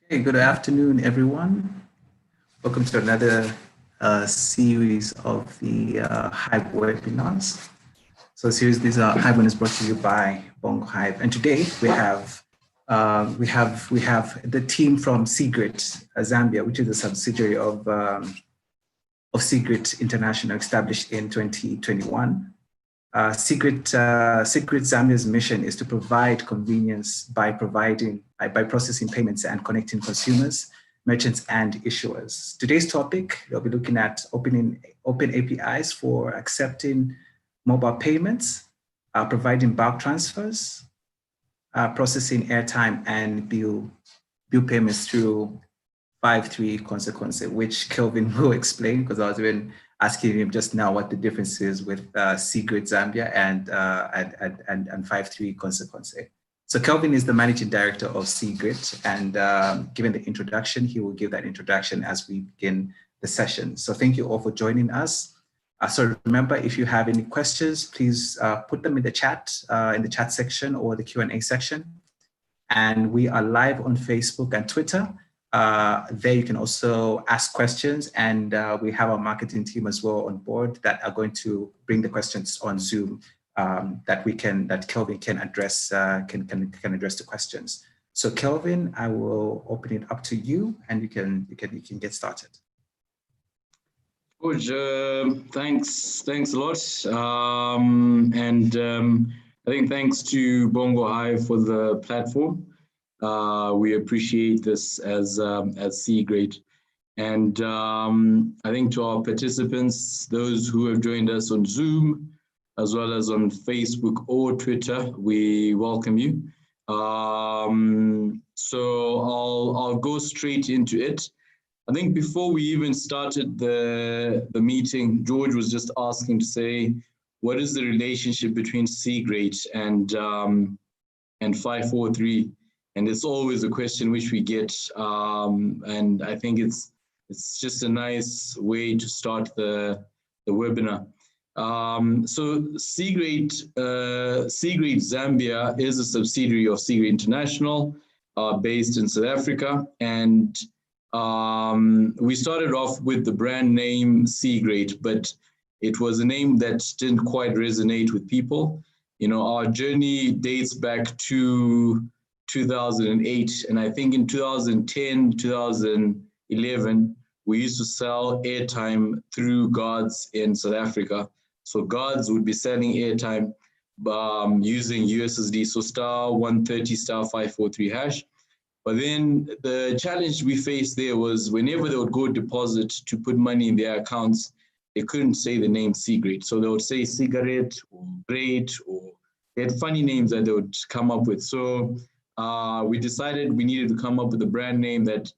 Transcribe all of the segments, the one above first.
Okay, good afternoon, everyone. Welcome to another series of the Hive webinars. So these are Hive is brought to you by Bongo Hive, and today we have the team from cGrate Zambia, which is a subsidiary of cGrate International, established in 2021. cGrate Zambia's mission is to provide convenience by processing payments and connecting consumers, merchants, and issuers. Today's topic, we'll be looking at open APIs for accepting mobile payments, providing bulk transfers, processing airtime and bill payments through 5.3 Konse Konse, which Kelvin will explain, because I was even asking him just now what the difference is with cGrate Zambia and 5.3 Konse Konse. So Kelvin is the managing director of cGrate, and given the introduction, he will give that introduction as we begin the session. So thank you all for joining us. So remember, if you have any questions, please put them in the chat section or the Q&A section. And we are live on Facebook and Twitter. There you can also ask questions, and we have our marketing team as well on board that are going to bring the questions on Zoom that Kelvin can address can address the questions. So Kelvin, I will open it up to you, and you can get started. Good. Thanks a lot, I think thanks to Bongo Hive for the platform. We appreciate this as cGrate, and I think to our participants, those who have joined us on Zoom, as well as on Facebook or Twitter, we welcome you. So I'll go straight into it. I think before we even started the meeting, George was just asking to say, what is the relationship between cGrate and 543? And it's always a question which we get, and I think it's just a nice way to start the webinar. So cGrate Zambia is a subsidiary of cGrate International, based in South Africa, and we started off with the brand name cGrate, but it was a name that didn't quite resonate with people. You know, our journey dates back to 2008, and I think in 2010, 2011, we used to sell airtime through guards in South Africa. So guards would be selling airtime using USSD, so *130 *543 hash. But then the challenge we faced there was whenever they would go deposit to put money in their accounts, they couldn't say the name cGrate. So they would say cGrate or Great, or they had funny names that they would come up with. So we decided we needed to come up with a brand name that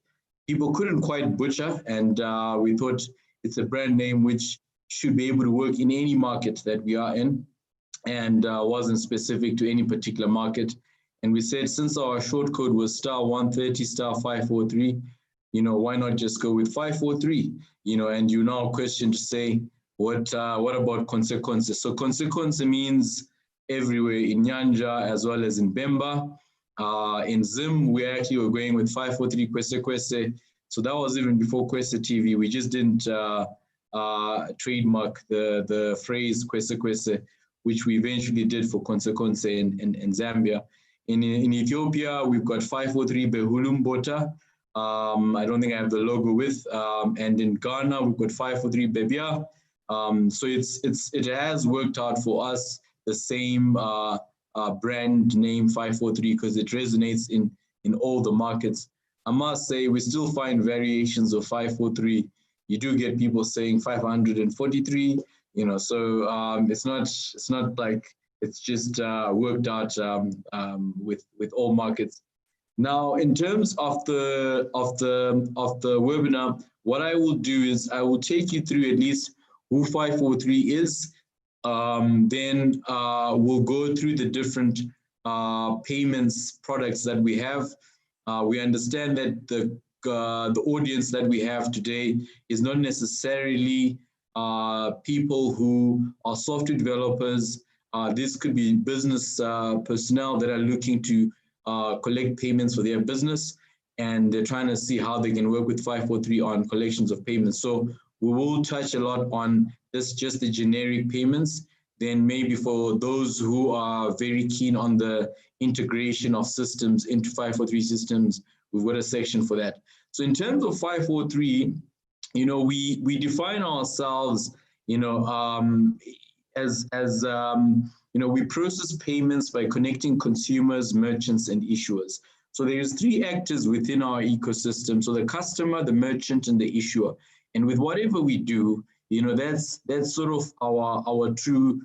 people couldn't quite butcher, and we thought it's a brand name which should be able to work in any market that we are in, and wasn't specific to any particular market. And we said, since our short code was *130 *543, you know, why not just go with 543? You know, and you now question to say, what about Konse Konse? So Konse Konse means everywhere in Nyanja as well as in Bemba. In Zim, we actually were going with 543 Kwese Kwese. So that was even before Kwese TV. We just didn't trademark the phrase Kwese Kwese, which we eventually did for Konse Konse in Zambia. In Ethiopia, we've got 543 Behulum Bota. I don't think I have the logo with. And in Ghana, we've got 543 Bebia. So it has worked out for us the same brand name 543 because it resonates in all the markets. I must say we still find variations of 543. You do get people saying 543, you know, so it's not like it's just worked out with all markets. Now, in terms of the webinar, what I will do is I will take you through at least who 543 is. Then we'll go through the different payments products that we have. We understand that the audience that we have today is not necessarily people who are software developers. This could be business personnel that are looking to collect payments for their business, and they're trying to see how they can work with 543 on collections of payments. So we will touch a lot on this, just the generic payments. Then maybe for those who are very keen on the integration of systems into 543 systems, we've got a section for that. So in terms of 543, you know, we define ourselves, you know, as you know, we process payments by connecting consumers, merchants, and issuers. So there's three actors within our ecosystem. So the customer, the merchant, and the issuer. And with whatever we do, you know, that's sort of our true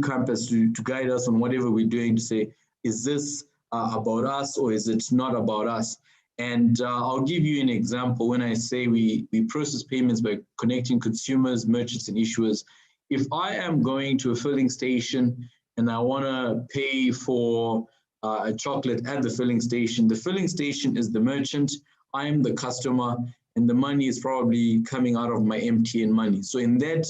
compass to guide us on whatever we're doing, to say, is this about us or is it not about us? And I'll give you an example. When I say we process payments by connecting consumers, merchants, and issuers, if I am going to a filling station and I want to pay for a chocolate at the filling station is the merchant, I am the customer, and the money is probably coming out of my MTN money. So in that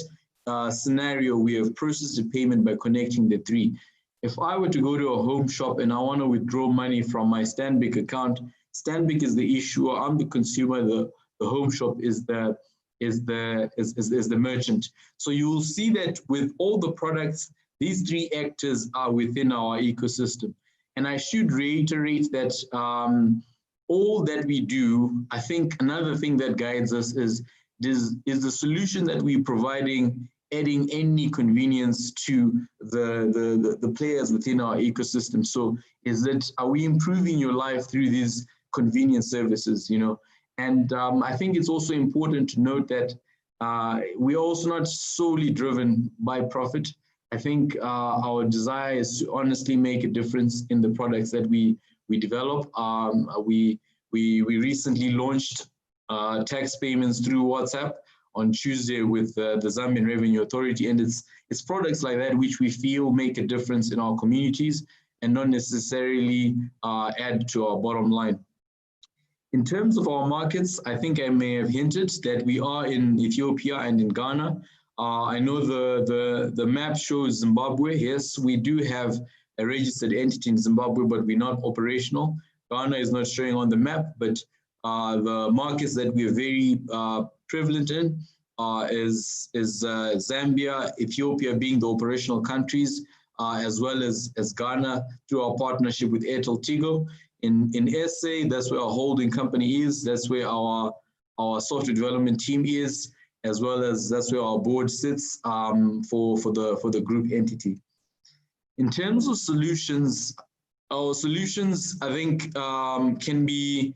scenario, we have processed a payment by connecting the three. If I were to go to a home shop and I want to withdraw money from my Stanbic account, Stanbic is the issuer, I'm the consumer, the home shop is the merchant. So you will see that with all the products, these three actors are within our ecosystem. And I should reiterate that all that we do, I think another thing that guides us is the solution that we're providing, adding any convenience to the players within our ecosystem. So are we improving your life through these convenience services, you know? And I think it's also important to note that we're also not solely driven by profit. I think our desire is to honestly make a difference in the products that we develop. We recently launched tax payments through WhatsApp on Tuesday with the Zambian Revenue Authority, and it's products like that which we feel make a difference in our communities and not necessarily add to our bottom line. In terms of our markets, I think I may have hinted that we are in Ethiopia and in Ghana. I know the map shows Zimbabwe. Yes, we do have a registered entity in Zimbabwe, but we're not operational. Ghana is not showing on the map, but the markets that we are very prevalent in is Zambia, Ethiopia being the operational countries, as well as Ghana through our partnership with Airtel Tigo. In SA, that's where our holding company is. That's where our software development team is, as well as that's where our board sits for the group entity. In terms of solutions, our solutions, I think, you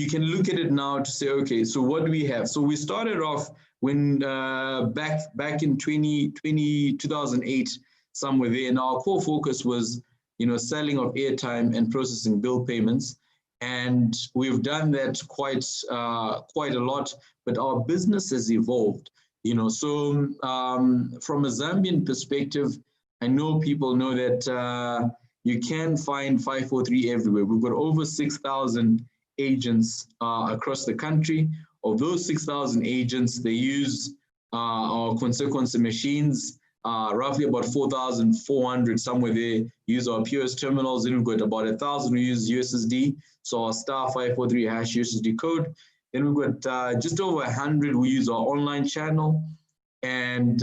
can look at it now to say, okay, so what do we have? So we started off when back in 2008, somewhere there, and our core focus was, you know, selling of airtime and processing bill payments. And we've done that quite a lot, but our business has evolved, you know. So from a Zambian perspective, I know people know that you can find 543 everywhere. We've got over 6,000 agents across the country. Of those 6,000 agents, they use our Konse Konse machines. Roughly about 4,400 somewhere there use our POS terminals. Then we've got about 1,000 who use USSD. So our star 543 hash USSD code. Then we've got just over 100 who use our online channel. And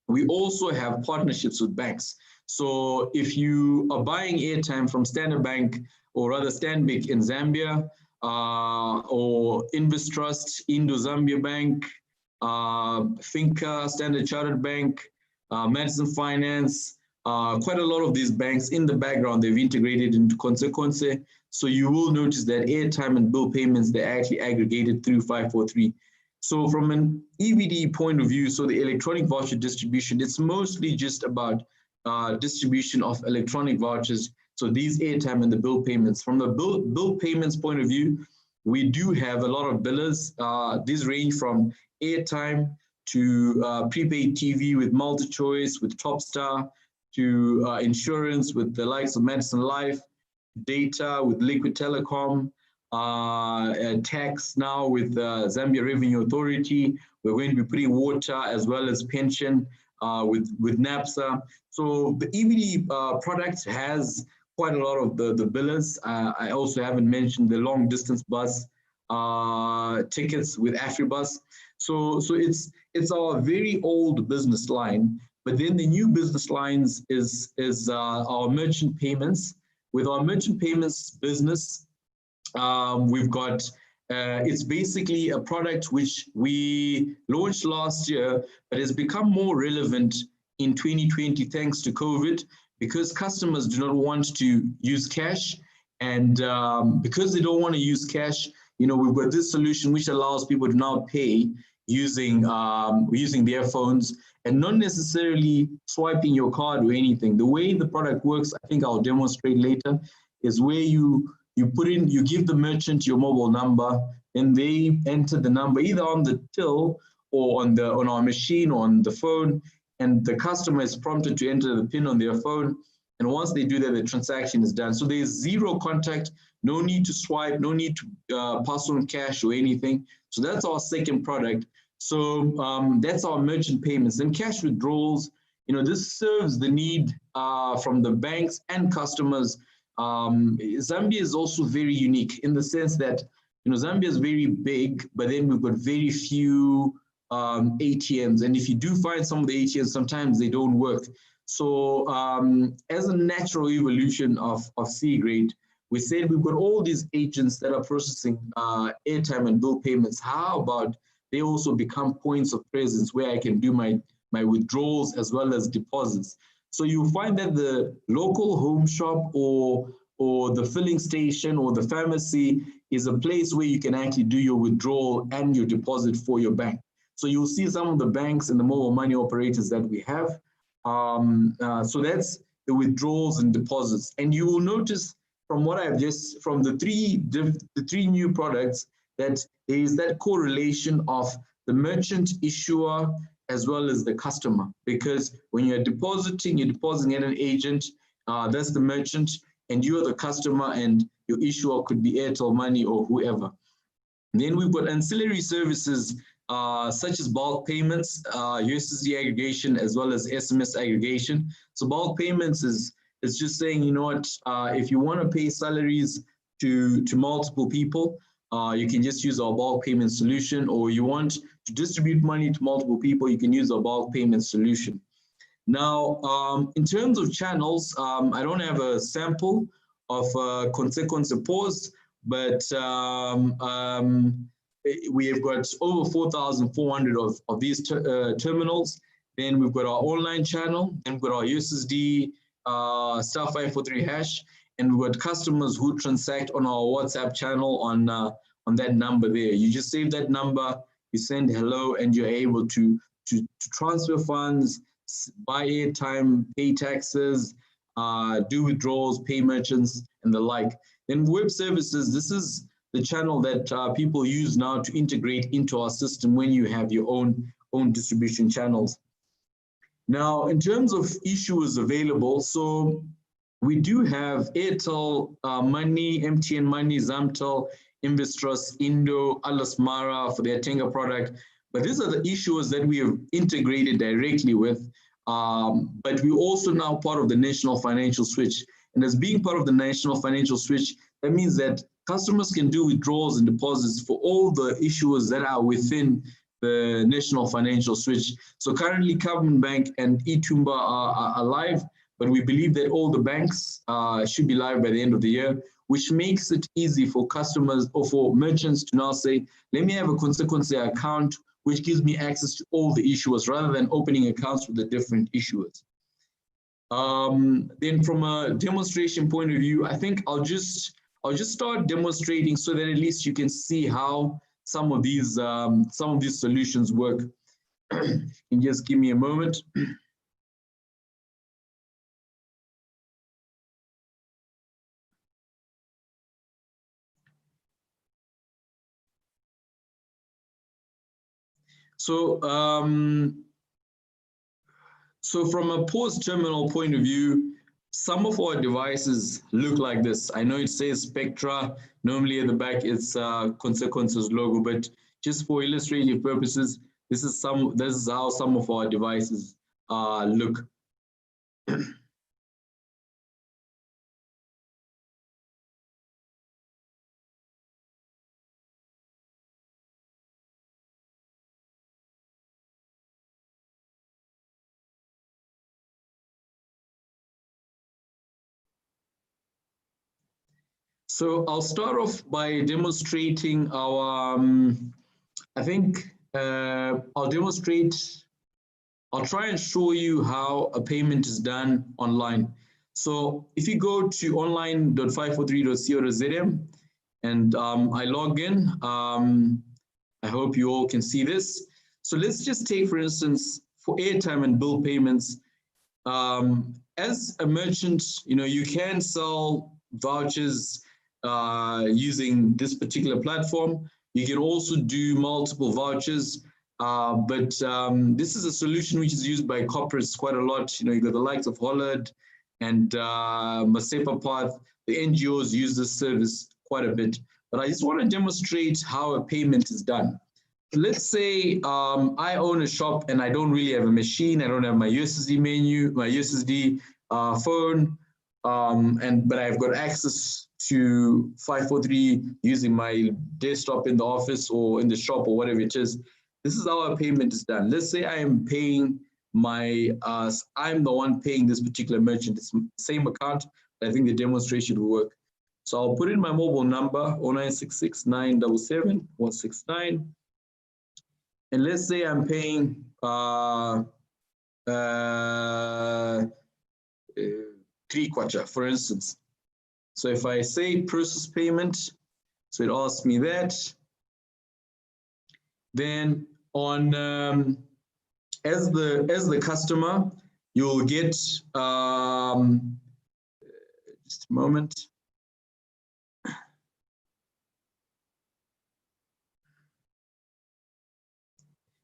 we also have partnerships with banks. So if you are buying airtime from Standard Bank, or rather Stanbic in Zambia, or Investrust, Indo-Zambia Bank, Finca, Standard Chartered Bank, Madison Finance, quite a lot of these banks in the background, they've integrated into Konse Konse. So you will notice that airtime and bill payments, they're actually aggregated through 543. So from an EVD point of view, so the electronic voucher distribution, it's mostly just about distribution of electronic vouchers. So these airtime and the bill payments. From the bill payments point of view, we do have a lot of billers. These range from airtime to prepaid TV with MultiChoice, with Topstar, to insurance with the likes of Madison Life, data with Liquid Telecom, tax now with Zambia Revenue Authority. We're going to be putting water as well as pension with NAPSA. So the EVD product has quite a lot of the billers. I also haven't mentioned the long distance bus tickets with Afribus. So it's our very old business line. But then the new business lines is our merchant payments. With our merchant payments business, we've got, it's basically a product which we launched last year, but has become more relevant in 2020 thanks to COVID, because customers do not want to use cash. And because they don't want to use cash, you know, we've got this solution which allows people to now pay using their phones and not necessarily swiping your card or anything. The way the product works, I think I'll demonstrate later, is where you give the merchant your mobile number, and they enter the number either on the till or on our machine or on the phone, and the customer is prompted to enter the PIN on their phone. And once they do that, the transaction is done. So there's zero contact, no need to swipe, no need to pass on cash or anything. So that's our second product. So that's our merchant payments. And cash withdrawals, you know, this serves the need from the banks and customers. Zambia is also very unique in the sense that, you know, Zambia is very big, but then we've got very few ATMs. And if you do find some of the ATMs, sometimes they don't work. So as a natural evolution of cGrate, we said we've got all these agents that are processing airtime and bill payments. How about they also become points of presence where I can do my withdrawals as well as deposits? So you'll find that the local home shop or the filling station or the pharmacy is a place where you can actually do your withdrawal and your deposit for your bank. So you'll see some of the banks and the mobile money operators that we have. So that's the withdrawals and deposits. And you will notice from what I've just, from the three new products, that there is that correlation of the merchant, issuer, as well as the customer. Because when you're depositing at an agent, that's the merchant, and you're the customer, and your issuer could be Airtel Money or whoever. And then we've got ancillary services such as bulk payments, USSD aggregation, as well as SMS aggregation. So bulk payments is just saying, you know what, if you want to pay salaries to multiple people, you can just use our bulk payment solution, or you want to distribute money to multiple people, you can use our bulk payment solution. Now, in terms of channels, I don't have a sample of Konse Konse POS, but we have got over 4,400 of these terminals. Then we've got our online channel, and we've got our USSD *543#, and we've got customers who transact on our WhatsApp channel on that number there. You just save that number, you send hello, and you're able to transfer funds, buy airtime, pay taxes, do withdrawals, pay merchants, and the like. Then web services, this is the channel that people use now to integrate into our system when you have your own distribution channels. Now, in terms of issuers available, so we do have Airtel Money, MTN Money, Zamtel, Investrust, Indo, Alasmara for their Tenga product. But these are the issuers that we have integrated directly with. But we're also now part of the National Financial Switch. And as being part of the National Financial Switch, that means that customers can do withdrawals and deposits for all the issuers that are within the National Financial Switch. So currently, Kelvin Bank and eTumba are live, but we believe that all the banks should be live by the end of the year, which makes it easy for customers or for merchants to now say, let me have a Konse Konse account, which gives me access to all the issuers rather than opening accounts with the different issuers. Then from a demonstration point of view, I think I'll just start demonstrating so that at least you can see how some of these solutions work. And just give me a moment. So, so from a POS terminal point of view, some of our devices look like this. I know it says Spectra. Normally at the back it's Konse Konse's logo, but just for illustrative purposes, this is how some of our devices look. So I'll start off by demonstrating our, I think I'll try and show you how a payment is done online. So if you go to online.543.co.zm and I log in, I hope you all can see this. So let's just take, for instance, for airtime and bill payments, as a merchant, you can sell vouchers using this particular platform. You can also do multiple vouchers, but this is a solution which is used by corporates quite a lot. You got the likes of Hollard and Masepa Path. The NGOs use this service quite a bit. But I just want to demonstrate how a payment is done. Let's say I own a shop and I don't really have a machine. I don't have my USSD menu, my USSD phone, but I've got access to 543 using my desktop in the office or in the shop or whatever it is. This is how a payment is done. Let's say I am paying I'm the one paying this particular merchant. It's the same account, but I think the demonstration will work. So I'll put in my mobile number, 0966 977 169. And let's say I'm paying 3 kwacha, for instance. So if I say process payment, so it asks me that. Then on as the customer, you'll get just a moment.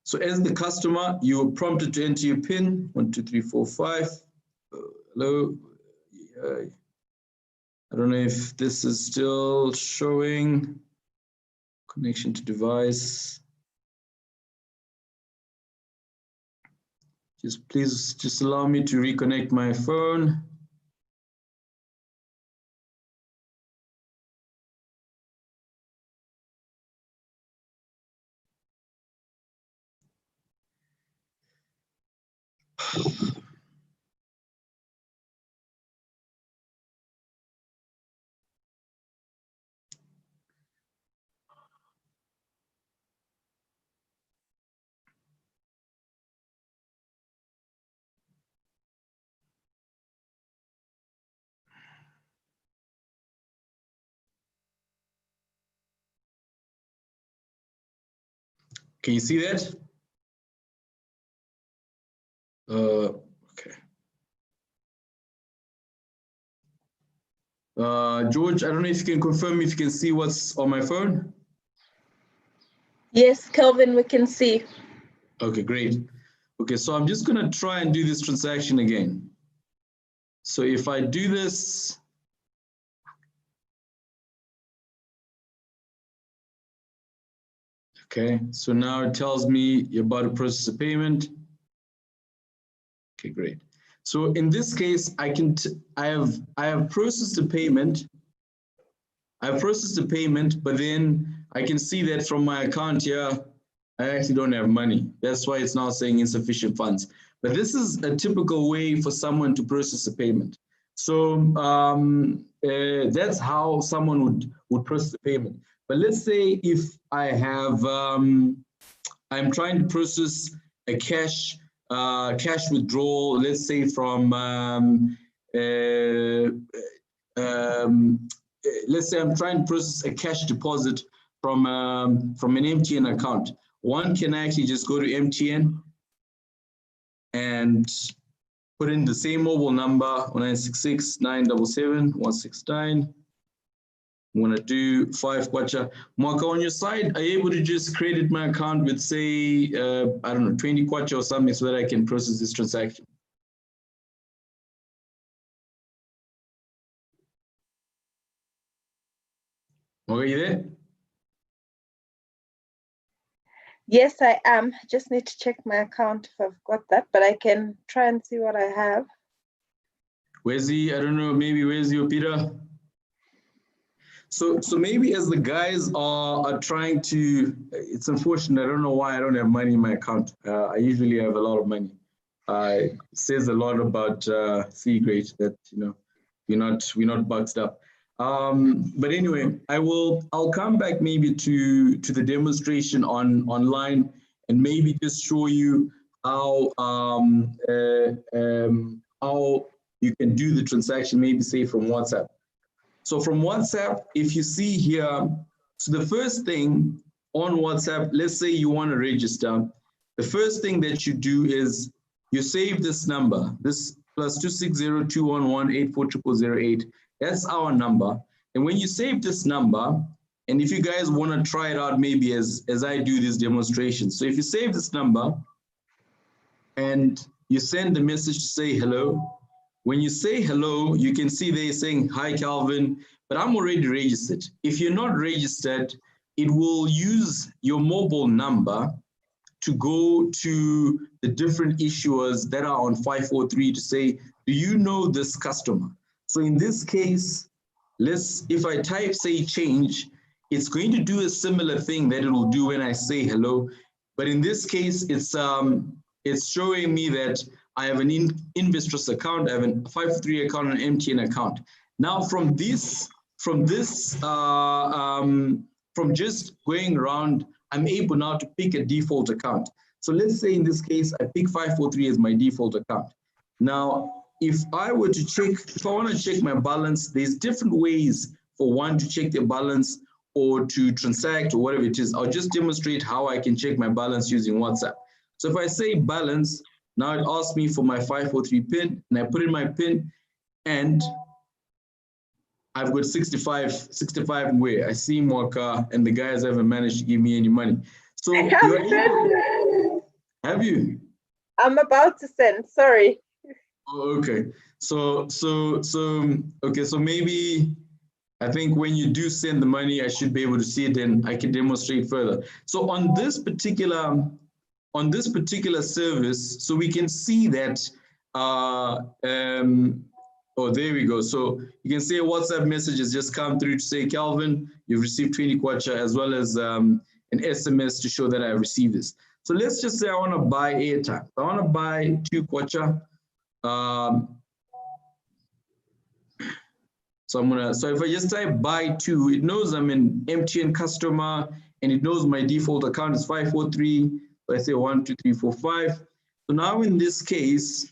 So as the customer, you're prompted to enter your PIN, 12345. Hello. I don't know if this is still showing. Connection to device. Please allow me to reconnect my phone. Can you see that? Okay. George, I don't know if you can confirm if you can see what's on my phone. Yes, Kelvin, we can see. Okay, great. Okay, so I'm just going to try and do this transaction again. So if I do this, okay, so now it tells me you're about to process a payment. Okay, great. So in this case, I have processed the payment. I've processed the payment, but then I can see that from my account here, I actually don't have money. That's why it's now saying insufficient funds. But this is a typical way for someone to process a payment. So that's how someone would process the payment. But let's say if I have, I'm trying to process a cash cash withdrawal, let's say from, let's say I'm trying to process a cash deposit from an MTN account. One can actually just go to MTN and put in the same mobile number, 1966 977 169. I'm gonna do 5 kwacha. Mwaka, on your side, are you able to just credit my account with, say, I don't know, 20 kwacha or something so that I can process this transaction? Are you there? Yes, I am. Just need to check my account if I've got that, but I can try and see what I have. Where's he? I don't know, maybe where's your Peter? So maybe as the guys are trying to, it's unfortunate, I don't know why I don't have money in my account. I usually have a lot of money. It says a lot about cGrate that, you know, we're not boxed up. But anyway, I'll come back maybe to the demonstration online and maybe just show you how you can do the transaction, maybe say from WhatsApp. So from WhatsApp, if you see here, so the first thing on WhatsApp, let's say you want to register, the first thing that you do is you save this number, this +260 211 840008. That's our number. And when you save this number, and if you guys want to try it out, maybe as I do this demonstration. So if you save this number and you send the message to say hello, when you say hello, you can see they're saying, hi, Kelvin, but I'm already registered. If you're not registered, it will use your mobile number to go to the different issuers that are on 543 to say, do you know this customer? So in this case, if I type, say, change, it's going to do a similar thing that it will do when I say hello. But in this case, it's showing me that I have an Investress account, I have a 543 account, and an MTN account. Now from just going around, I'm able now to pick a default account. So let's say in this case, I pick 543 as my default account. Now, if I want to check my balance, there's different ways for one to check their balance or to transact or whatever it is. I'll just demonstrate how I can check my balance using WhatsApp. So if I say balance, now it asks me for my 543 PIN, and I put in my PIN, and I've got 65 where I see Mwaka, and the guys haven't managed to give me any money. So have you? I'm about to send, sorry. Oh, okay. So maybe I think when you do send the money, I should be able to see it, and I can demonstrate further. So on this particular service, so we can see that, oh, there we go. So you can see a WhatsApp message has just come through to say, Kelvin, you've received 20 kwacha, as well as an SMS to show that I received this. So let's just say I want to buy airtime. I want to buy 2 kwacha. So if I just type buy 2, it knows I'm an MTN customer, and it knows my default account is 543. So I say 1, 2, 3, 4, 5. So now in this case,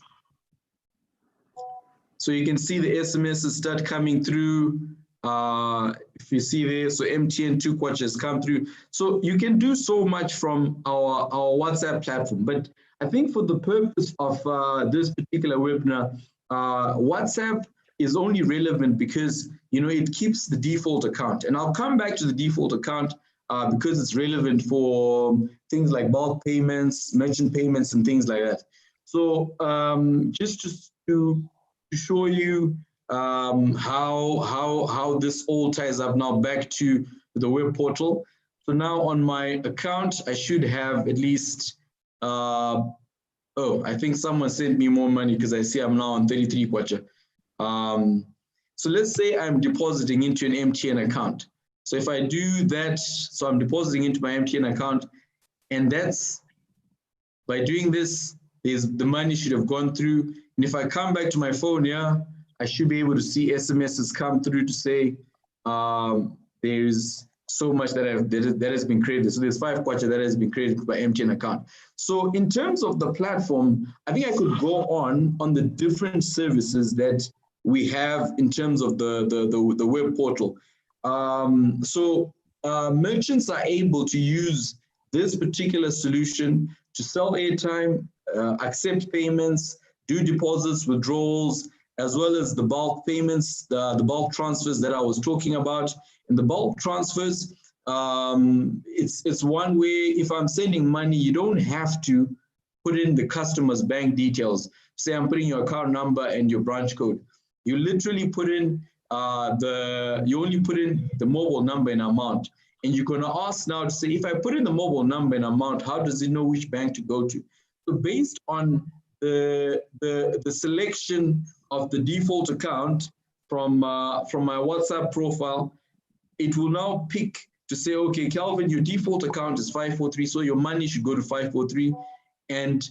so you can see the SMSs start coming through. If you see there, so MTN 2 kwacha has come through. So you can do so much from our WhatsApp platform. But I think for the purpose of this particular webinar, WhatsApp is only relevant because, you know, it keeps the default account. And I'll come back to the default account because it's relevant for things like bulk payments, merchant payments, and things like that. So just to show you how this all ties up now back to the web portal. So now on my account, I should have at least, oh, I think someone sent me more money because I see I'm now on 33 kwacha. So let's say I'm depositing into an MTN account. So if I do that, so I'm depositing into my MTN account, and that's, by doing this, the money should have gone through. And if I come back to my phone here, I should be able to see SMSs come through to say so much that has been created. So there's 5 kwacha that has been created by MTN account. So in terms of the platform, I think I could go on the different services that we have in terms of the web portal. Merchants are able to use this particular solution to sell airtime, accept payments, do deposits, withdrawals, as well as the bulk payments, the bulk transfers that I was talking about. In the bulk transfers, it's one way, if I'm sending money, you don't have to put in the customer's bank details. Say I'm putting your account number and your branch code. You literally put in you only put in the mobile number and amount. And you're gonna ask now to say, if I put in the mobile number and amount, how does it know which bank to go to? So based on the selection of the default account from my WhatsApp profile, it will now pick to say, okay, Kelvin, your default account is 543, so your money should go to 543. And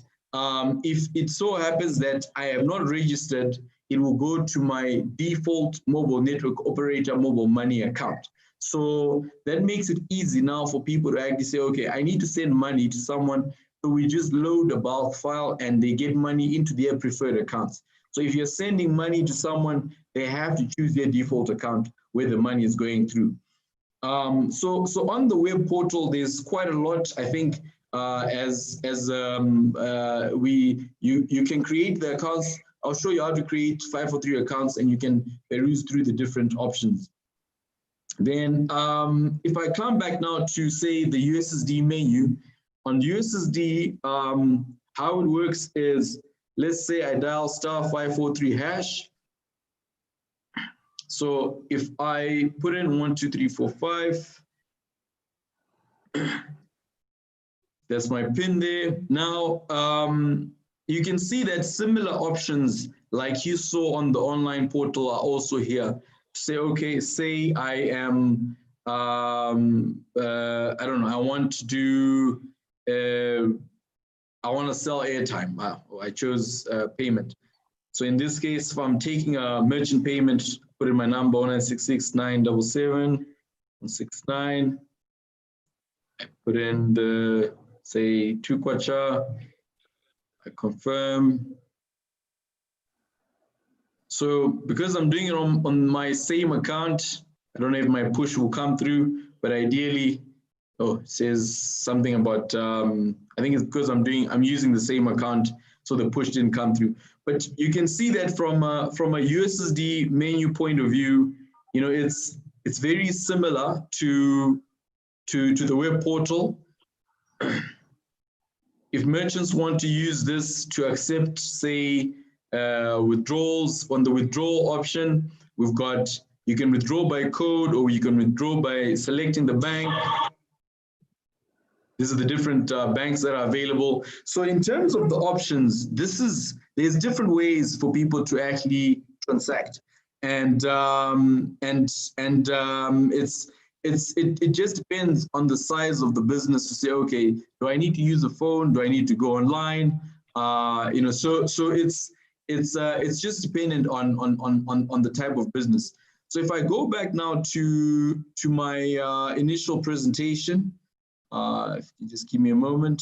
if it so happens that I have not registered, it will go to my default mobile network operator mobile money account. So that makes it easy now for people to actually say, okay, I need to send money to someone. So we just load a bulk file and they get money into their preferred accounts. So if you're sending money to someone, they have to choose their default account where the money is going through. So on the web portal, there's quite a lot. I think you can create the accounts. I'll show you how to create 543 accounts, and you can peruse through the different options. Then if I come back now to say the USSD menu, on USSD, how it works is, let's say I dial *543#. So if I put in 1, 2, 3, 4, 5, that's my PIN there. Now, you can see that similar options like you saw on the online portal are also here. Say, okay, say I am, I don't know, I want to do, I want to sell airtime. I chose payment. So in this case, if I'm taking a merchant payment, put in my number 1966977 169. I put in the, say, 2 kwacha. I confirm. So because I'm doing it on my same account, I don't know if my push will come through, but ideally, oh, it says something about, I think it's because I'm using the same account, so the push didn't come through. But you can see that from a USSD menu point of view, you know, it's very similar to the web portal. If merchants want to use this to accept, say, withdrawals, on the withdrawal option, we've got, you can withdraw by code or you can withdraw by selecting the bank. These are the different banks that are available. So in terms of the options, there's different ways for people to actually transact. And it just depends on the size of the business to say, okay, do I need to use a phone? Do I need to go online? You know, so it's just dependent on the type of business. So if I go back now to my initial presentation, if you just give me a moment.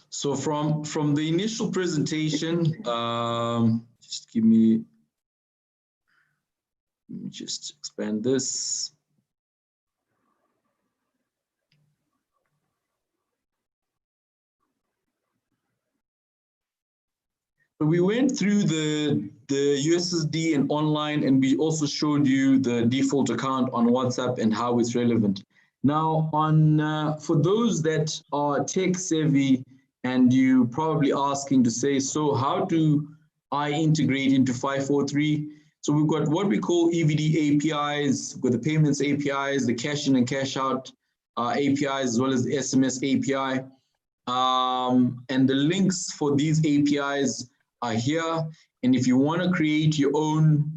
So from the initial presentation, just let me just expand this. So we went through the USSD and online, and we also showed you the default account on WhatsApp and how it's relevant. Now, for those that are tech savvy, and you probably asking to say, so how do I integrate into 543? So we've got what we call EVD APIs, with the payments APIs, the cash in and cash out APIs, as well as the SMS API. And the links for these APIs are here. And if you want to create your own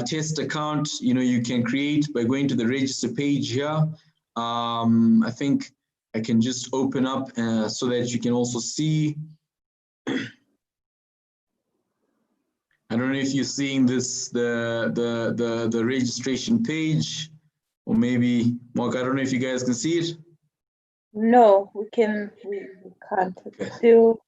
test account, you can create by going to the register page here. I think I can just open up so that you can also see. I don't know if you're seeing this, the registration page, or maybe, Mark, I don't know if you guys can see it. No, we can't. Okay. Still.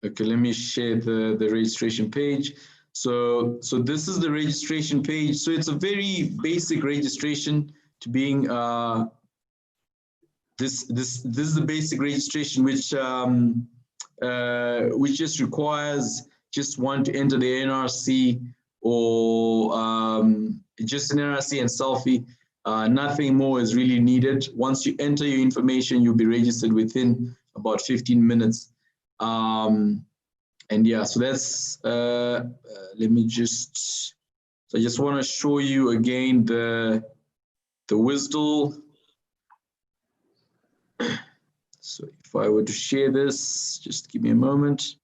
Okay, let me share the registration page. So this is the registration page. So it's a very basic registration to being this is the basic registration, which just requires just one to enter the NRC or just an NRC and selfie. Nothing more is really needed. Once you enter your information, you'll be registered within about 15 minutes. And yeah, so that's, let me just, so I just want to show you again the WSDL. So if I were to share this, just give me a moment.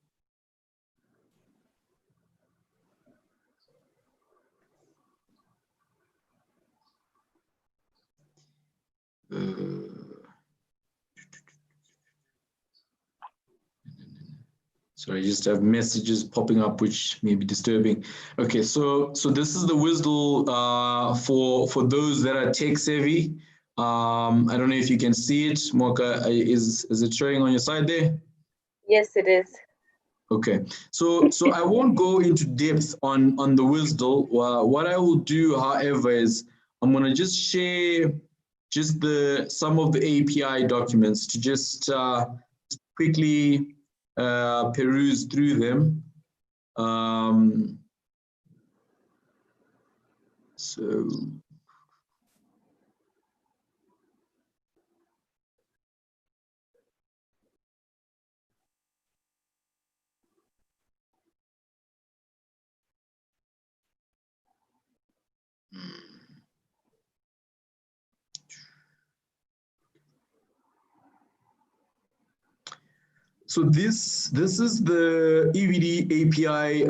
So I just have messages popping up, which may be disturbing. Okay, so this is the WSDL for those that are tech savvy. I don't know if you can see it. Moka, is it showing on your side there? Yes, it is. Okay, so I won't go into depth on the WSDL. What I will do, however, is I'm going to just share just some of the API documents to just quickly peruse through them. So this is the EVD API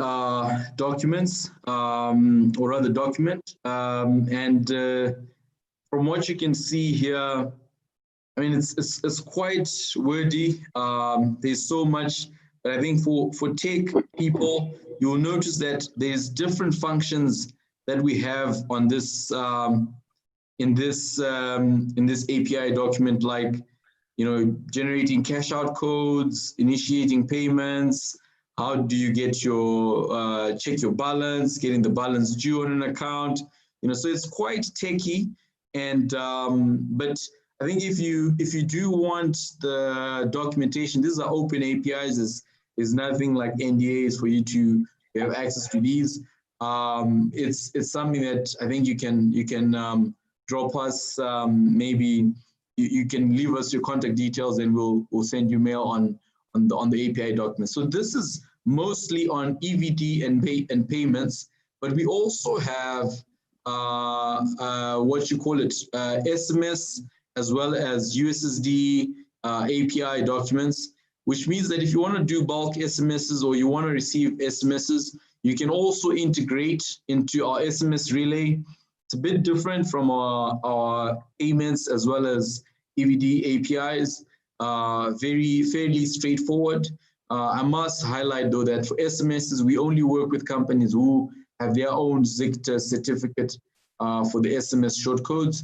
documents, or rather document, and from what you can see here, I mean it's quite wordy. There's so much, but I think for tech people, you'll notice that there's different functions that we have on this in this API document, like generating cash out codes, initiating payments. How do you get your check your balance, getting the balance due on an account? So it's quite techy, and but I think if you do want the documentation, these are open APIs. Is nothing like NDAs for you to have access to these. It's something that I think you can drop us maybe. You can leave us your contact details and we'll send you mail on the API document. So this is mostly on EVD and payments, but we also have what you call it, SMS, as well as USSD API documents, which means that if you want to do bulk SMSs or you want to receive SMSs, you can also integrate into our SMS relay. It's a bit different from our payments as well as EVD APIs, fairly straightforward. I must highlight though that for SMSs, we only work with companies who have their own ZICTA certificate for the SMS shortcodes.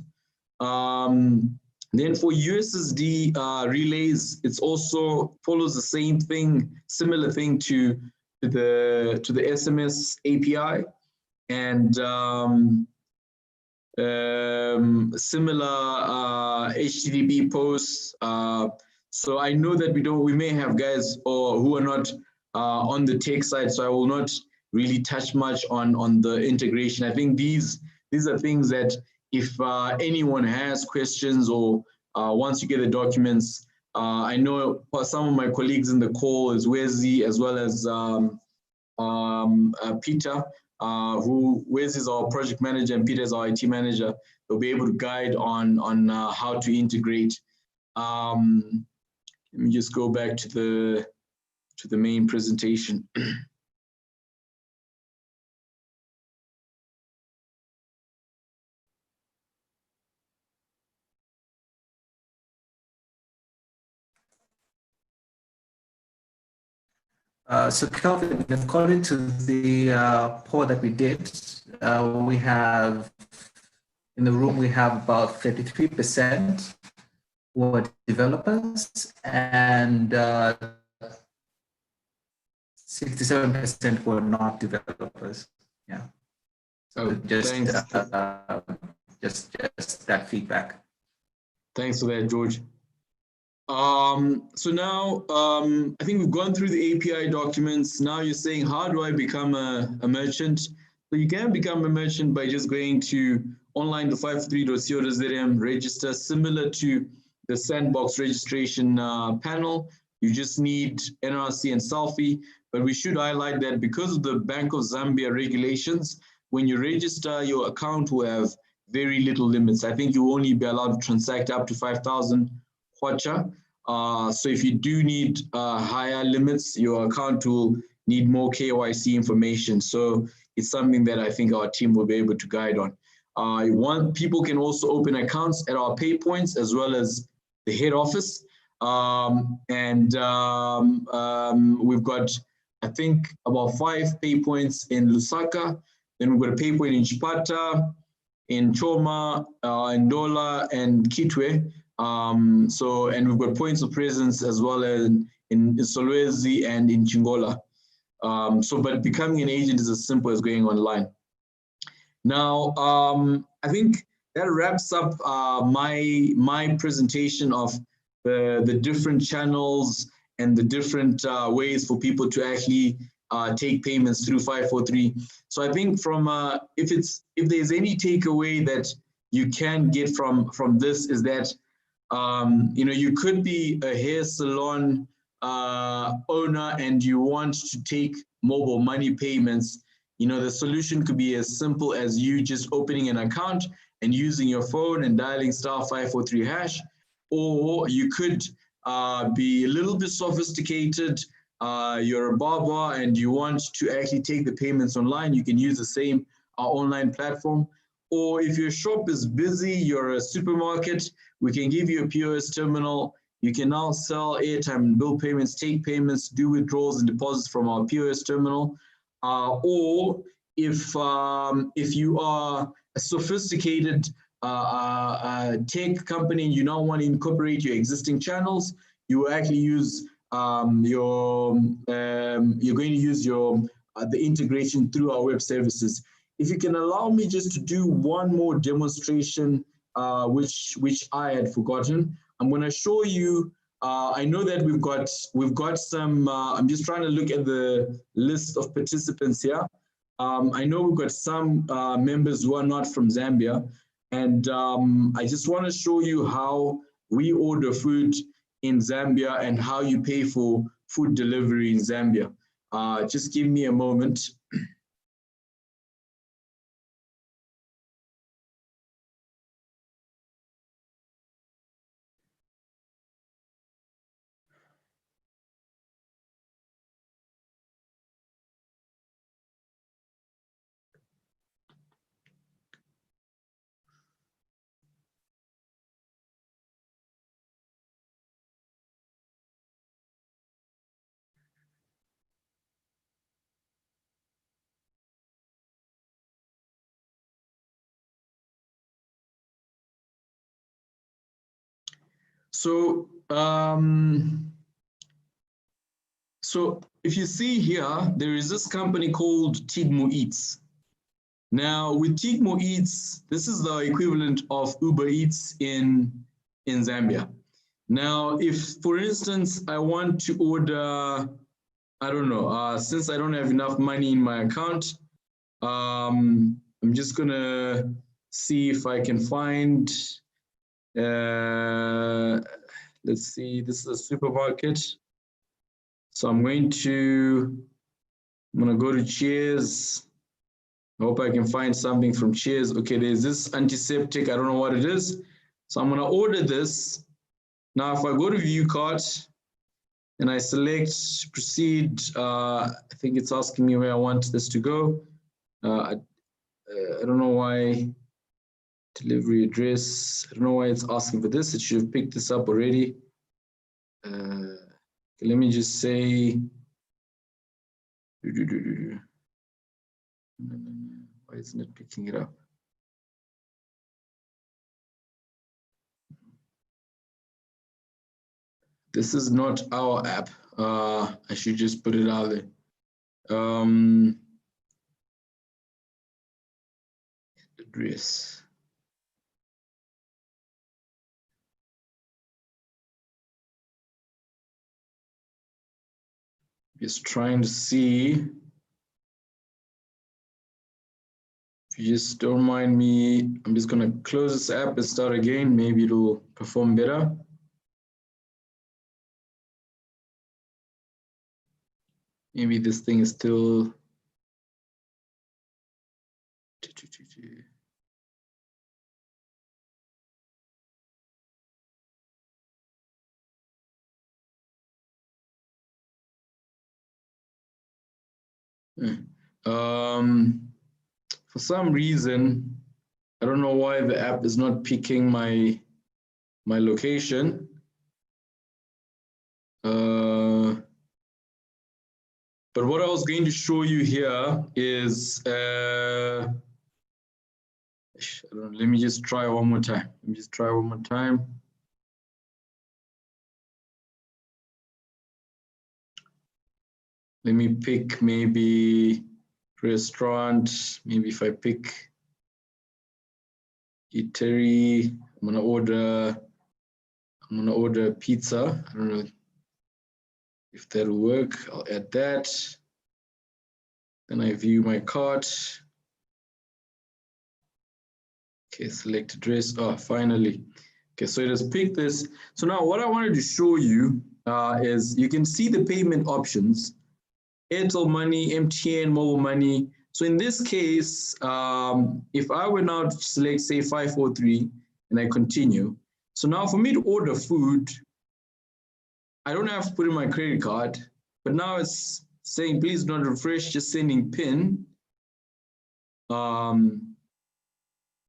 Then for USSD relays, it's also follows the same thing, similar thing to the SMS API, and similar HTTP posts. So I know that we may have guys who are not on the tech side, so I will not really touch much on the integration. I think these are things that if anyone has questions or once you get the documents, I know some of my colleagues in the call is Wezi as well as Peter Wes is our project manager and Peter is our IT manager. They'll be able to guide on how to integrate. Let me just go back to the main presentation. So Kelvin, according to the poll that we did, we have, in the room, we have about 33% who are developers and 67% who are not developers. Yeah. So just that feedback. Thanks for that, George. So now I think we've gone through the API documents. Now you're saying, how do I become a merchant? So you can become a merchant by just going to online253.co.zm, register similar to the sandbox registration panel. You just need NRC and selfie, but we should highlight that because of the Bank of Zambia regulations, when you register, your account will have very little limits. I think you will only be allowed to transact up to 5,000 kwacha. So if you do need higher limits, your account will need more KYC information. So it's something that I think our team will be able to guide on. People can also open accounts at our pay points as well as the head office. We've got, I think, about 5 pay points in Lusaka. Then we've got a pay point in Chipata, in Choma, in Dola, and Kitwe. And we've got points of presence as well as in Solwezi and in Chingola. But becoming an agent is as simple as going online. Now, I think that wraps up my presentation of the different channels and the different ways for people to actually take payments through 543. So I think from if there's any takeaway that you can get from this is that you could be a hair salon owner and you want to take mobile money payments. The solution could be as simple as you just opening an account and using your phone and dialing *543#. Or you could be a little bit sophisticated. You're a barber and you want to actually take the payments online. You can use the same online platform. Or if your shop is busy, you're a supermarket, we can give you a POS terminal. You can now sell airtime and bill payments, take payments, do withdrawals and deposits from our POS terminal. Or if you are a sophisticated tech company and you now want to incorporate your existing channels, you actually use you're going to use the integration through our web services. If you can allow me just to do one more demonstration, which I had forgotten, I'm going to show you. I know that we've got some. I'm just trying to look at the list of participants here. I know we've got some members who are not from Zambia, and I just want to show you how we order food in Zambia and how you pay for food delivery in Zambia. Just give me a moment. So, so if you see here, there is this company called Tigmo Eats. Now with Tigmo Eats, this is the equivalent of Uber Eats in Zambia. Now, if for instance, I want to order, I don't know, since I don't have enough money in my account, I'm just gonna see if I can find, let's see, this is a supermarket. So I'm gonna go to Cheers. I hope I can find something from Cheers. Okay, there's this antiseptic. I don't know what it is. So I'm going to order this. Now, if I go to view cart and I select proceed, I think it's asking me where I want this to go. I don't know why. Delivery address. I don't know why it's asking for this. It should have picked this up already. Okay, let me just say. Why isn't it picking it up? This is not our app. I should just put it out there. Address. Just trying to see. If you just don't mind me, I'm just going to close this app and start again. Maybe it'll perform better. Maybe this thing is still. For some reason, I don't know why the app is not picking my location. But what I was going to show you here is, let me just try one more time. Let me pick maybe restaurant. Maybe if I pick eatery, I'm gonna order pizza. I don't know if that'll work. I'll add that. Then I view my cart. Okay, select address. Oh, finally. Okay, so it has picked this. So now what I wanted to show you is you can see the payment options. Airtel Money, MTN, Mobile Money. So in this case, if I were now to select, say, 543, and I continue. So now for me to order food, I don't have to put in my credit card, but now it's saying, please not refresh, just sending PIN.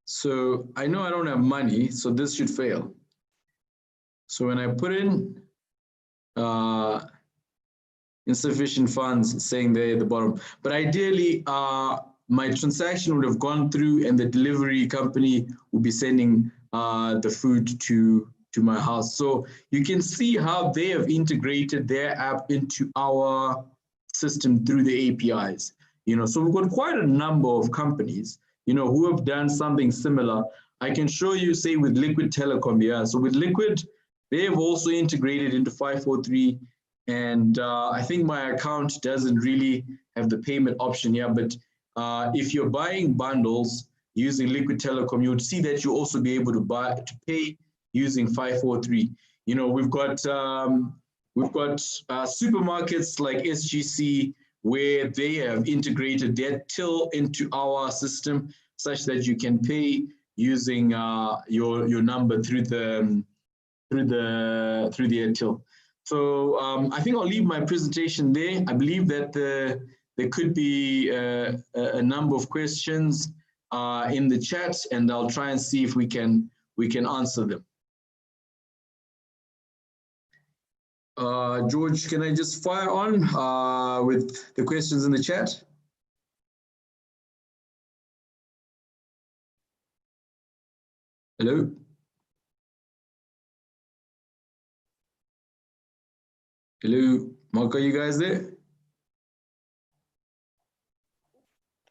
So I know I don't have money, so this should fail. So when I put in insufficient funds, it's saying there at the bottom. But ideally, my transaction would have gone through and the delivery company would be sending the food to my house. So you can see how they have integrated their app into our system through the APIs. So we've got quite a number of companies, who have done something similar. I can show you, say, with Liquid Telecom, yeah. So with Liquid, they have also integrated into 543. And I think my account doesn't really have the payment option here, but if you're buying bundles using Liquid Telecom, you would see that you also be able to pay using 543. We've got supermarkets like SGC where they have integrated their till into our system such that you can pay using your number through the till. So I think I'll leave my presentation there. I believe that there could be a number of questions in the chat, and I'll try and see if we can answer them. George, can I just fire on with the questions in the chat? Hello? Hello, Mark, are you guys there?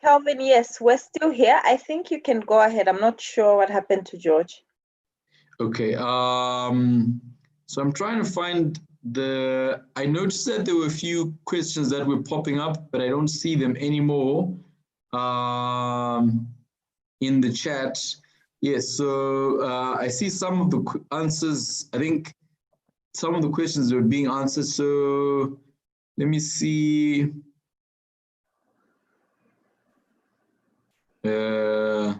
Kelvin, yes, we're still here. I think you can go ahead. I'm not sure what happened to George. Okay, so I'm trying to find I noticed that there were a few questions that were popping up, but I don't see them anymore in the chat. Yes, so I see some of the answers. I think some of the questions are being answered. So let me see. So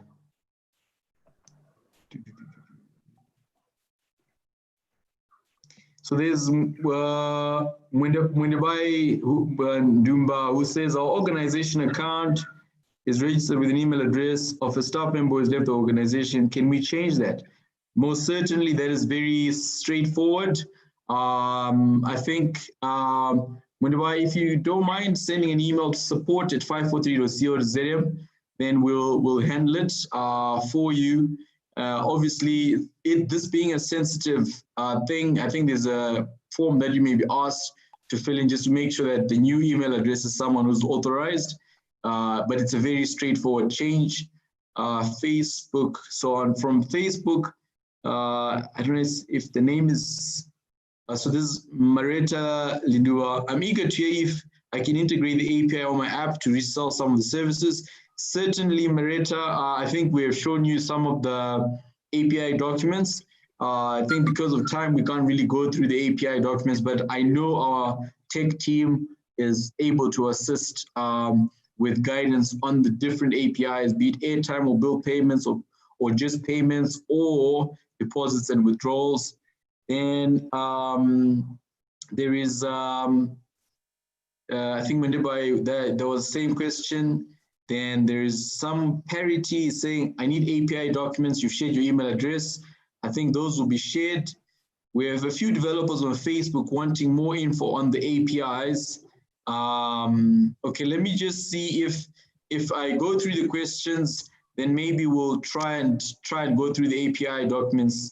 there's Mwendebai Ndumba, who says our organization account is registered with an email address of a staff member who has left the organization. Can we change that? Most certainly, that is very straightforward. I think, Mwendebai, if you don't mind sending an email to support@543.co.zm, then we'll handle it for you. Obviously, this being a sensitive thing, I think there's a form that you may be asked to fill in just to make sure that the new email address is someone who's authorized. But it's a very straightforward change. Facebook, so on from Facebook, I don't know if the name is, so this is Marita Lindua. I'm eager to hear if I can integrate the API on my app to resell some of the services. Certainly, Marita, I think we have shown you some of the API documents. I think because of time, we can't really go through the API documents, but I know our tech team is able to assist with guidance on the different APIs, be it airtime or bill payments or just payments or deposits and withdrawals. Then there is, I think there was the same question. Then there's some parity saying, I need API documents, you've shared your email address. I think those will be shared. We have a few developers on Facebook wanting more info on the APIs. Okay, let me just see if I go through the questions, then maybe we'll try and go through the API documents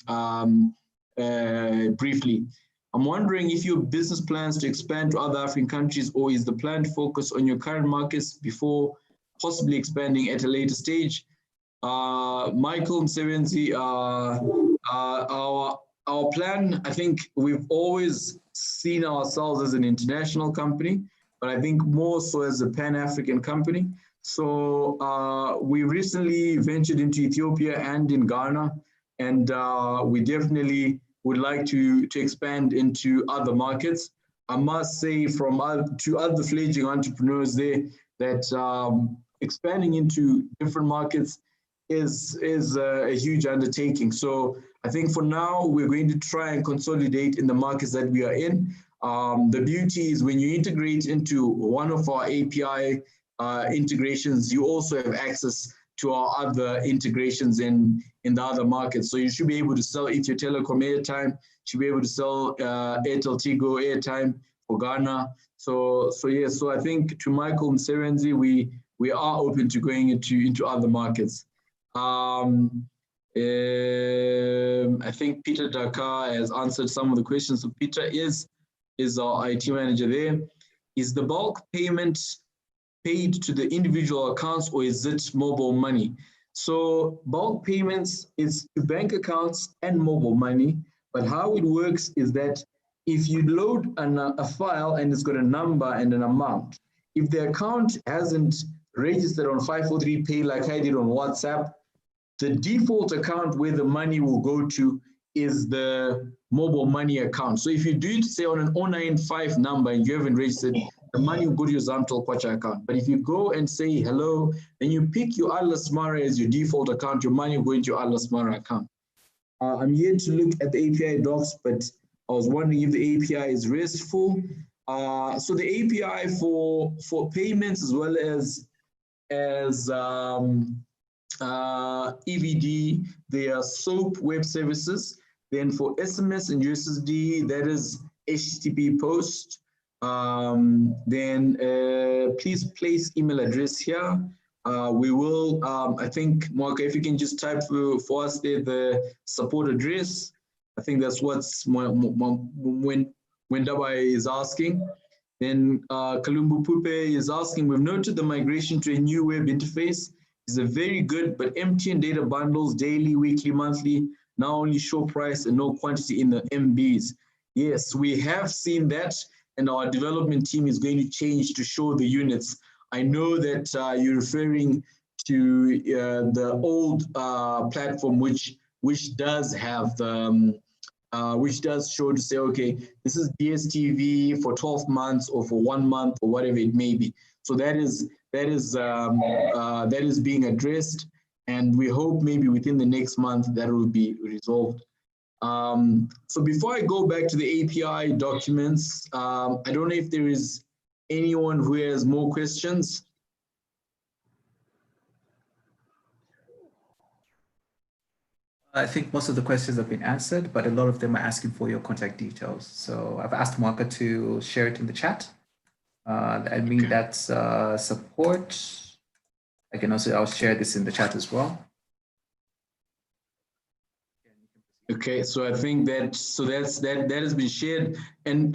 briefly. I'm wondering if your business plans to expand to other African countries, or is the plan to focus on your current markets before possibly expanding at a later stage? Michael Msevenzi, our plan, I think we've always seen ourselves as an international company, but I think more so as a Pan-African company. So we recently ventured into Ethiopia and in Ghana, and we definitely would like to expand into other markets. I must say to other fledgling entrepreneurs there that expanding into different markets is a huge undertaking. So I think for now, we're going to try and consolidate in the markets that we are in. The beauty is when you integrate into one of our API integrations, you also have access to our other integrations in the other markets. So you should be able to sell Ethio Telecom airtime, you should be able to sell Airtel Tigo airtime for Ghana. So yeah, so I think to Michael and Serenzi, we are open to going into other markets. I think Peter Dakar has answered some of the questions. So Peter is our IT manager there. Is the bulk payment paid to the individual accounts, or is it mobile money? So bulk payments is to bank accounts and mobile money, but how it works is that if you load a file and it's got a number and an amount, if the account hasn't registered on 543 Pay like I did on WhatsApp, the default account where the money will go to is the mobile money account. So if you do it, say, on an 095 number and you haven't registered, the money will go to your Zamtel Kwacha account. But if you go and say hello, then you pick your Atlas Mara as your default account, your money will go into your Atlas Mara account. I'm yet to look at the API docs, but I was wondering if the API is RESTful. So the API for payments as well as EVD, they are SOAP web services. Then for SMS and USSD, that is HTTP post. Then please place email address here. We will, I think, Mwaka, if you can just type for us there the support address. I think that's what's when Dabai is asking. Then Kalumbu Pupe is asking, we've noted the migration to a new web interface is a very good, but MTN data bundles daily, weekly, monthly, now only show price and no quantity in the MBs. Yes, we have seen that, and our development team is going to change to show the units. I know that you're referring to the old platform, which does have the which does show to say, okay, this is DSTV for 12 months or for 1 month or whatever it may be. So that is that is being addressed, and we hope maybe within the next month that will be resolved. So before I go back to the API documents, I don't know if there is anyone who has more questions. I think most of the questions have been answered, but a lot of them are asking for your contact details. So I've asked Marka to share it in the chat. I mean, okay. That's support. I'll share this in the chat as well. Okay, so I think that that has been shared, and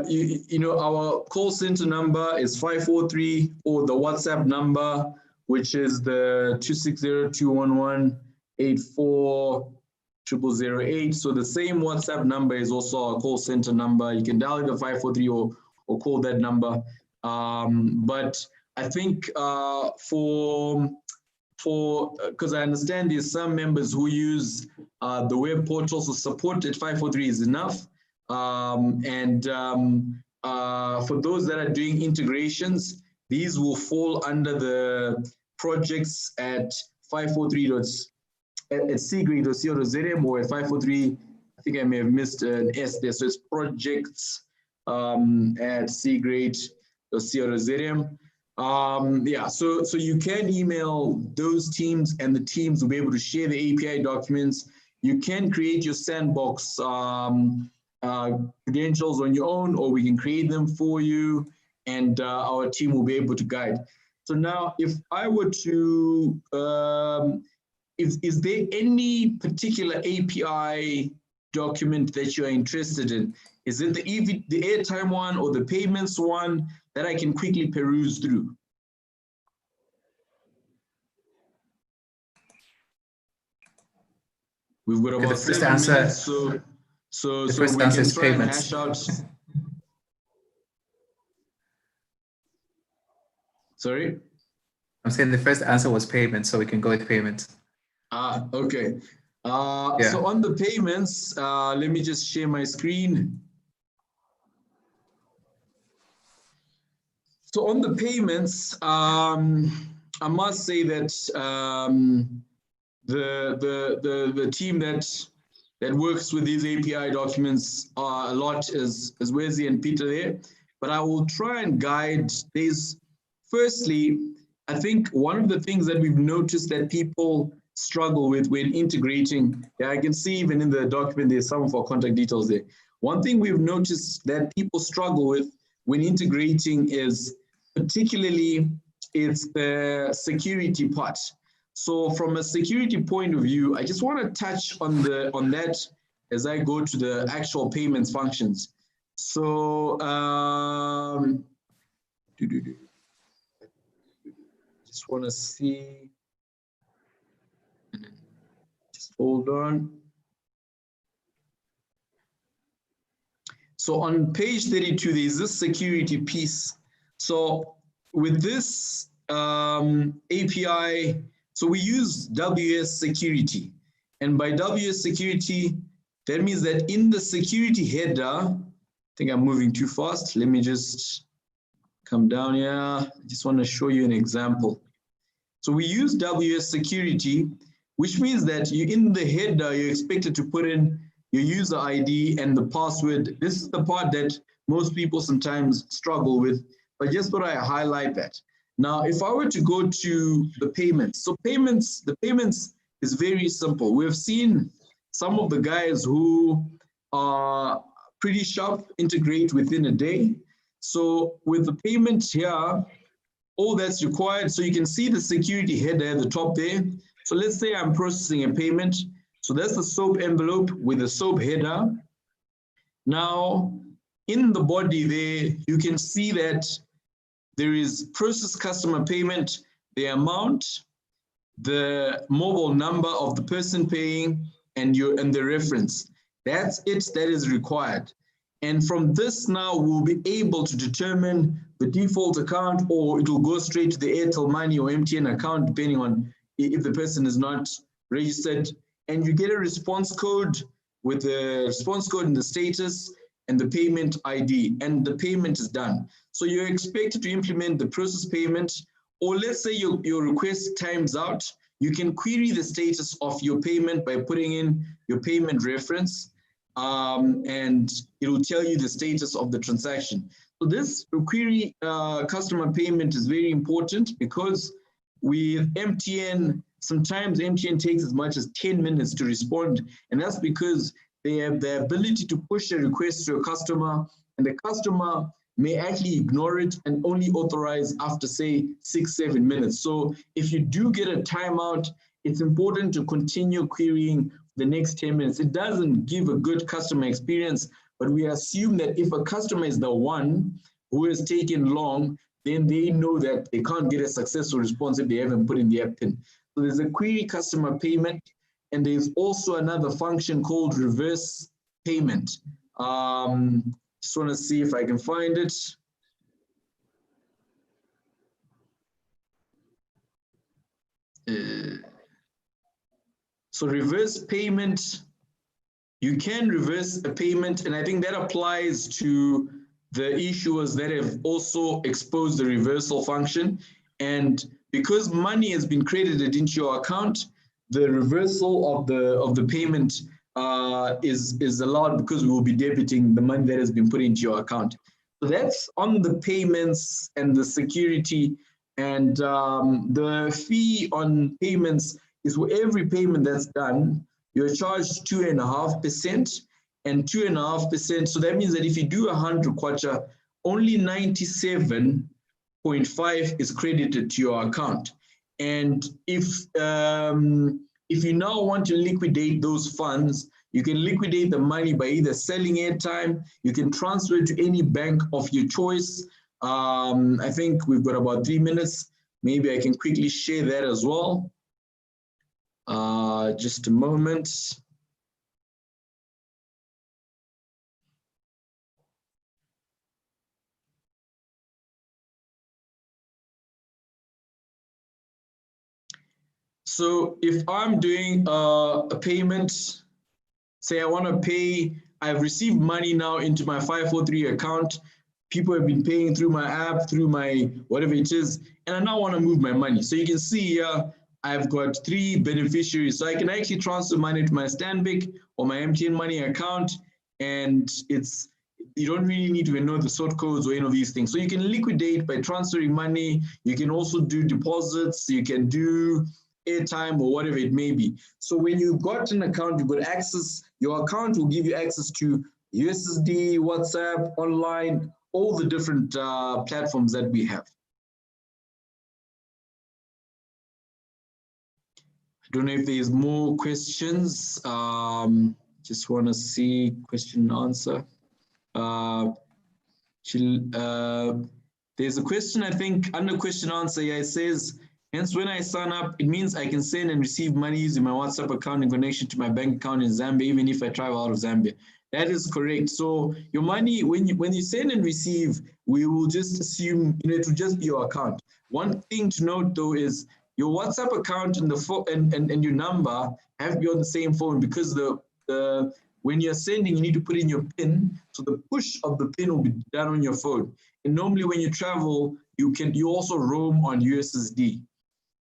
you know, our call center number is 543, or the WhatsApp number, which is the 260-211-840008. So the same WhatsApp number is also our call center number. You can dial the 543 or call that number. But I think because I understand there's some members who use the web portal, so support at 543 is enough. For those that are doing integrations, these will fall under the projects at 543 at cGrate.co.zm, or at 543, I think I may have missed an S there, so it's projects at cGrate.co.zm. Yeah, so you can email those teams, and the teams will be able to share the API documents. You can create your sandbox credentials on your own, or we can create them for you, and our team will be able to guide. So now, if I were to, is there any particular API document that you're interested in? Is it the airtime one or the payments one that I can quickly peruse through? We've got about 7 minutes, so we can try and hash out. Sorry? I'm saying the first answer was payment, so we can go with payments. Okay. So on the payments, let me just share my screen. So on the payments, I must say that the team that works with these API documents a lot is Wesley and Peter there, but I will try and guide these. Firstly, I think one of the things that we've noticed that people struggle with when integrating, I can see even in the document there's some of our contact details there. One thing we've noticed that people struggle with when integrating is particularly it's the security part. So from a security point of view, I just want to touch on that as I go to the actual payments functions. So just want to see, just hold on. So on page 32, there's this security piece. So with this API, so we use WS security. And by WS security, that means that in the security header, I think I'm moving too fast. Let me just come down here. I just want to show you an example. So we use WS security, which means that you in the header, you're expected to put in your user ID and the password. This is the part that most people sometimes struggle with, but just thought I highlight that. Now, if I were to go to the payments, so the payments is very simple. We've seen some of the guys who are pretty sharp integrate within a day. So with the payment here, all that's required, so you can see the security header at the top there. So let's say I'm processing a payment. So that's the SOAP envelope with the SOAP header. Now, in the body there, you can see that there is process customer payment, the amount, the mobile number of the person paying, and the reference. That's it that is required. And from this now, we'll be able to determine the default account, or it will go straight to the Airtel Money or MTN account, depending on if the person is not registered. And you get a response code with the response code and the status and the payment ID, and the payment is done. So you're expected to implement the process payment or let's say your request times out, you can query the status of your payment by putting in your payment reference, and it will tell you the status of the transaction. So this query customer payment is very important, because with MTN, sometimes MTN takes as much as 10 minutes to respond, and that's because they have the ability to push a request to a customer, and the customer may actually ignore it and only authorize after, say, 6-7 minutes. So if you do get a timeout, it's important to continue querying the next 10 minutes. It doesn't give a good customer experience, but we assume that if a customer is the one who has taken long, then they know that they can't get a successful response if they haven't put in their PIN. So there's a query customer payment, and there's also another function called reverse payment. Just want to see if I can find it. So reverse payment, you can reverse a payment, and I think that applies to the issuers that have also exposed the reversal function. And because money has been credited into your account, the reversal of the payment is allowed, because we will be debiting the money that has been put into your account. So that's on the payments and the security. And the fee on payments is for every payment that's done, you're charged 2.5%, and 2.5%. So that means that if you do 100 kwacha, only 97.5 is credited to your account. And if you now want to liquidate those funds, you can liquidate the money by either selling airtime, you can transfer it to any bank of your choice. I think we've got about 3 minutes. Maybe I can quickly share that as well. Just a moment. So if I'm doing a payment, say I want to pay, I've received money now into my 543 account. People have been paying through my app, through my whatever it is, and I now want to move my money. So you can see here, I've got 3 beneficiaries. So I can actually transfer money to my Stanbic or my MTN Money account, and you don't really need to know the sort codes or any of these things. So you can liquidate by transferring money. You can also do deposits. You can do airtime or whatever it may be. So when you've got an account, you've got access, your account will give you access to USSD, WhatsApp, online, all the different platforms that we have. I don't know if there's more questions. Just want to see question and answer. There's a question, I think, under question answer. Yeah, it says, hence when I sign up, it means I can send and receive money using my WhatsApp account in connection to my bank account in Zambia, even if I travel out of Zambia. That is correct. So your money, when you send and receive, we will just assume it will just be your account. One thing to note though is your WhatsApp account and the phone and your number have to be on the same phone, because when you're sending, you need to put in your PIN. So the push of the PIN will be done on your phone. And normally when you travel, you also roam on USSD.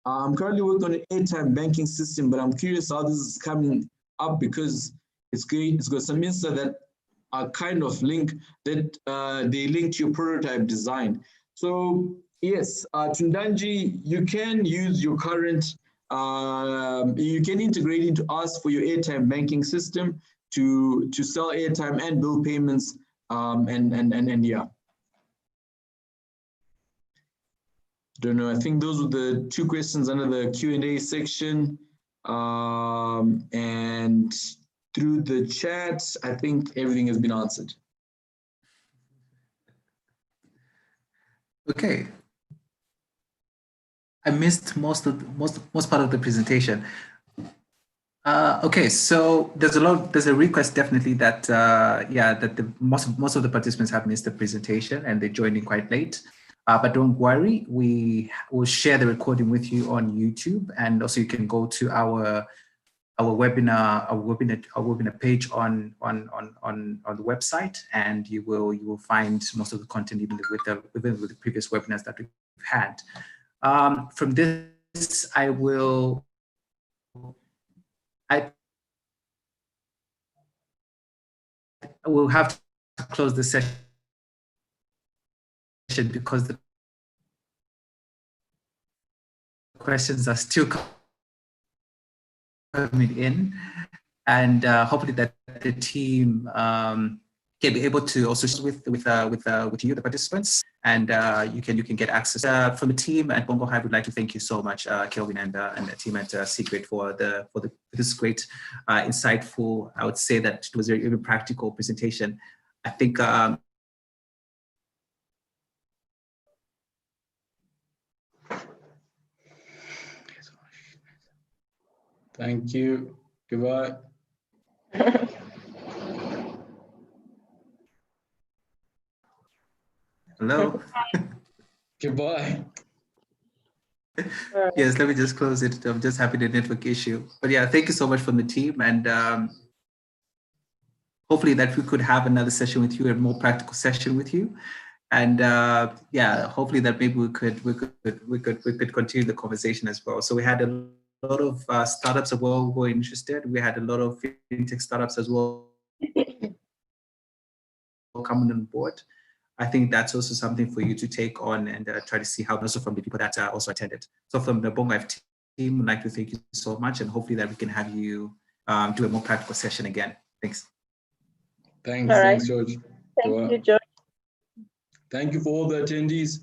I'm currently working on an airtime banking system, but I'm curious how this is coming up, because it's got some insta that are kind of linked, that they link to your prototype design. So yes, Tundanji, you can use your current, you can integrate into us for your airtime banking system to sell airtime and bill payments, and yeah. Don't know, I think those were the 2 questions under the Q&A section. And through the chat, I think everything has been answered. Okay. I missed most part of the presentation. Okay, so there's a request definitely that most of the participants have missed the presentation and they're joining quite late. But don't worry, we will share the recording with you on YouTube, and also you can go to our webinar page on the website, and you will find most of the content even with the previous webinars that we've had. From this, I will have to close the session because the questions are still coming in, and hopefully that the team can be able to also share with you, the participants, and you can get access from the team at Bongo Hive. Would like to thank you so much, Kelvin and the team at cGrate for this great, insightful. I would say that it was a very practical presentation. I think. Thank you. Goodbye. Hello. Goodbye. Yes, let me just close it. I'm just having a network issue. But yeah, thank you so much from the team, and hopefully that we could have another session with you, a more practical session with you. And yeah, hopefully that maybe we could continue the conversation as well. So we had a lot of startups as well who were interested. We had a lot of fintech startups as well coming on board. I think that's also something for you to take on and try to see how, also from the people that also attended. So from the Bongo Hive team, I'd like to thank you so much, and hopefully that we can have you do a more practical session again. Thanks. Thanks, All right. thanks, George. Thank you, George. Thank you for all the attendees.